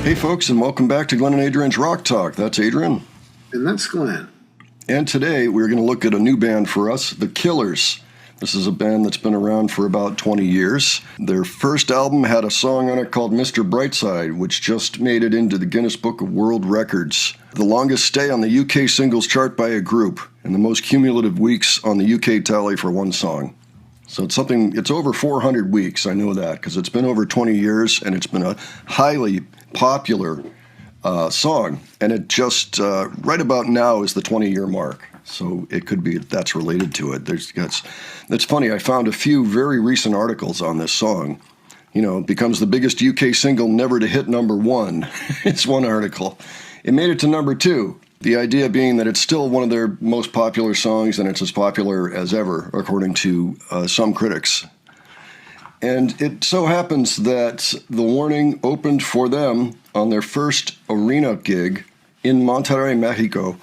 Hey folks, and welcome back to Glenn and Adrian's Rock Talk. That's Adrian. And that's Glenn. And today we're going to look at a new band for us, The Killers. This is a band that's been around for about 20 years. Their first album had a song on it called Mr. Brightside, which just made it into the Guinness Book of World Records. The longest stay on the UK singles chart by a group, and the most cumulative weeks on the UK tally for one song. So it's over 400 weeks, I know that, because it's been over 20 years, and it's been a highly popular song, and it just right about now is the 20-year mark. So it could be that's related to it. That's funny. I found a few very recent articles on this song. You know, it becomes the biggest UK single never to hit number one. It's one article. It made it to number two. The idea being that it's still one of their most popular songs, and it's as popular as ever, according to some critics. And it so happens that The Warning opened for them on their first arena gig in Monterrey, Mexico.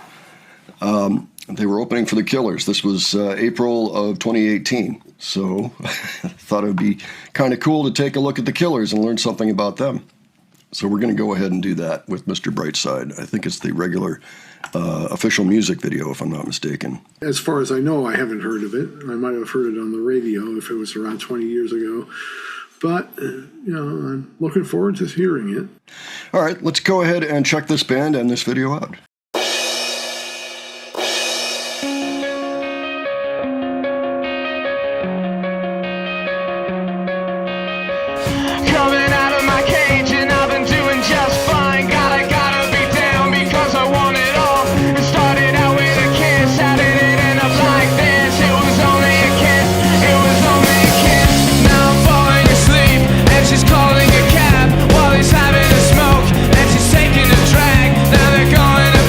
They were opening for The Killers. This was April of 2018. So I thought it would be kind of cool to take a look at The Killers and learn something about them. So we're going to go ahead and do that with Mr. Brightside. I think it's the regular official music video, if I'm not mistaken. As far as I know, I haven't heard of it. I might have heard it on the radio if it was around 20 years ago. But, I'm looking forward to hearing it. All right, let's go ahead and check this band and this video out. Coming out of my cage and I've been doing just fine. Gotta be down because I want it all. It started out with a kiss, how did it end up like this? It was only a kiss, it was only a kiss. Now I'm falling asleep and she's calling a cab while he's having a smoke and she's taking a drag. Now they're going to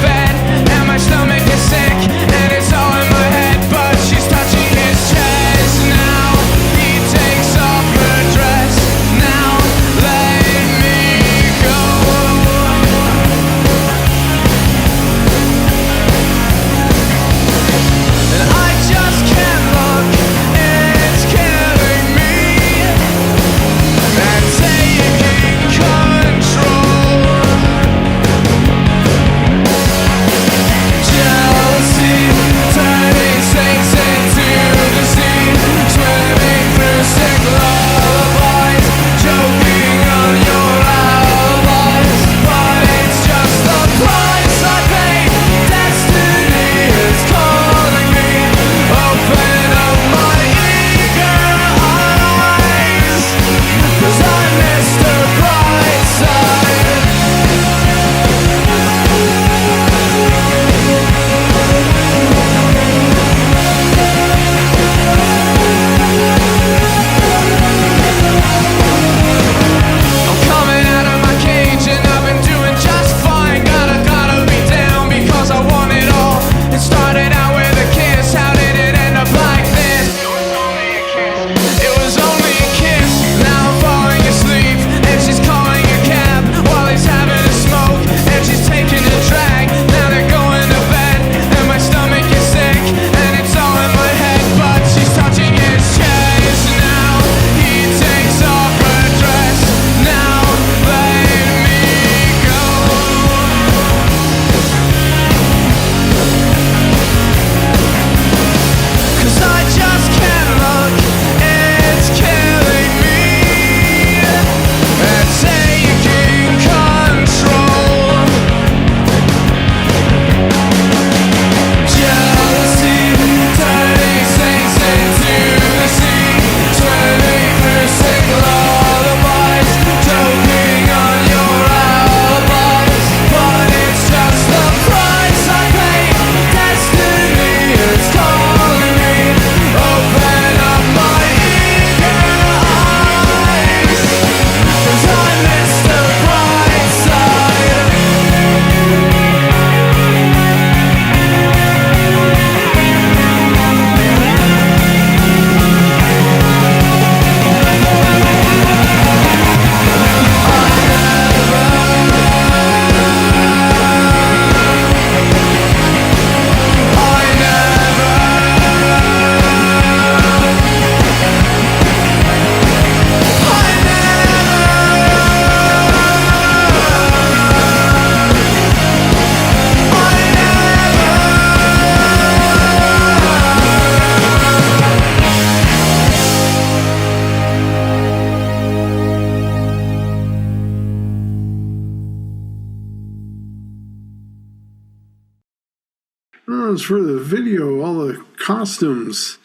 as for the video, all the costumes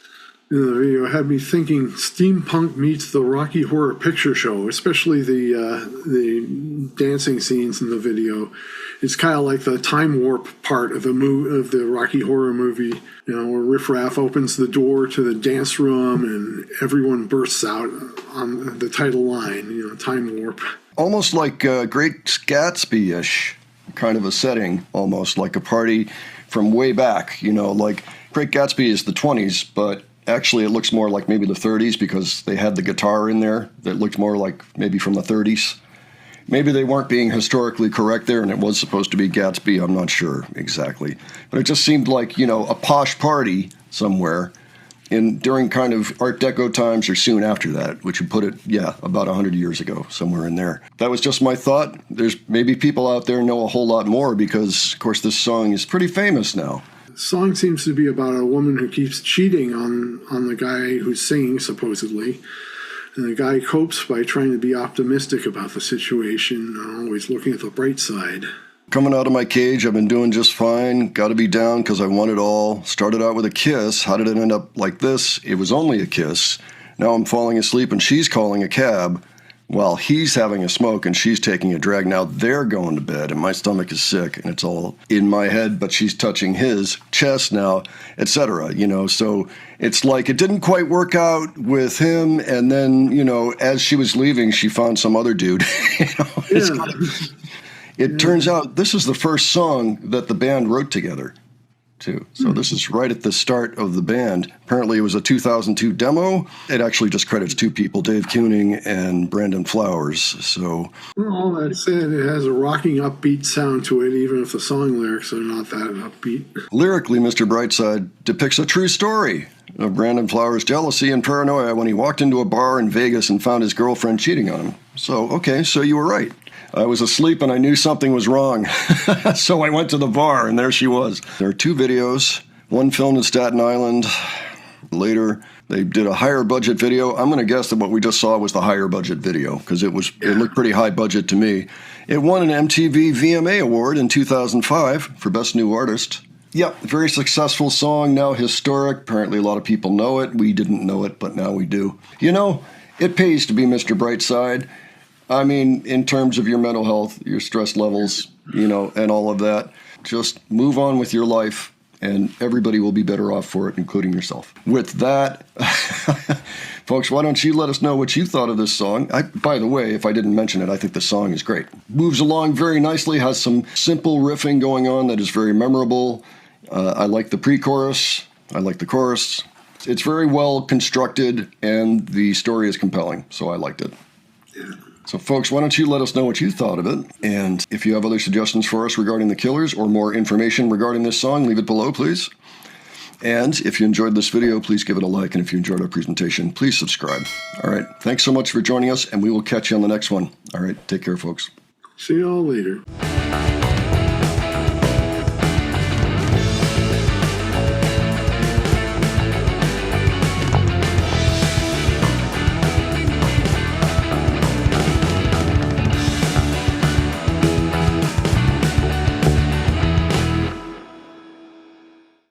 in the video had me thinking steampunk meets the Rocky Horror Picture Show, especially the dancing scenes in the video. It's kind of like the time warp part of the Rocky Horror movie, where Riff Raff opens the door to the dance room and everyone bursts out on the title line, time warp. Almost like Great Gatsby-ish kind of a setting, almost like a party from way back, like Great Gatsby is the 20s, but actually it looks more like maybe the 30s because they had the guitar in there that looked more like maybe from the 30s. Maybe they weren't being historically correct there and it was supposed to be Gatsby, I'm not sure exactly. But it just seemed like, a posh party somewhere during kind of Art Deco times or soon after that, which would put it, about 100 years ago, somewhere in there. That was just my thought. There's maybe people out there know a whole lot more because, of course, this song is pretty famous now. The song seems to be about a woman who keeps cheating on the guy who's singing, supposedly. And the guy copes by trying to be optimistic about the situation, always looking at the bright side. Coming out of my cage, I've been doing just fine. Got to be down because I want it all. Started out with a kiss. How did it end up like this? It was only a kiss. Now I'm falling asleep and she's calling a cab while he's having a smoke and she's taking a drag. Now they're going to bed and my stomach is sick and it's all in my head, but she's touching his chest now, etc. So it's like it didn't quite work out with him. And then, as she was leaving, she found some other dude. It turns out this is the first song that the band wrote together, too. So this is right at the start of the band. Apparently it was a 2002 demo. It actually just credits two people, Dave Kuning and Brandon Flowers. So, all that said, it has a rocking, upbeat sound to it, even if the song lyrics are not that upbeat. Lyrically, Mr. Brightside depicts a true story of Brandon Flowers' jealousy and paranoia when he walked into a bar in Vegas and found his girlfriend cheating on him. So, okay, so you were right. I was asleep and I knew something was wrong. So I went to the bar and there she was. There are two videos, one filmed in Staten Island. Later, they did a higher budget video. I'm going to guess that what we just saw was the higher budget video because it looked pretty high budget to me. It won an MTV VMA award in 2005 for Best New Artist. Yep, very successful song, now historic. Apparently a lot of people know it. We didn't know it, but now we do. It pays to be Mr. Brightside. I mean, in terms of your mental health, your stress levels, and all of that, just move on with your life and everybody will be better off for it, including yourself. With that, folks, why don't you let us know what you thought of this song? By the way, if I didn't mention it, I think the song is great. Moves along very nicely, has some simple riffing going on that is very memorable. I like the pre-chorus. I like the chorus. It's very well constructed and the story is compelling, so I liked it. Yeah. So, folks, why don't you let us know what you thought of it? And if you have other suggestions for us regarding the Killers or more information regarding this song, leave it below, please. And if you enjoyed this video, please give it a like. And if you enjoyed our presentation, please subscribe. All right. Thanks so much for joining us, and we will catch you on the next one. All right. Take care, folks. See y'all later.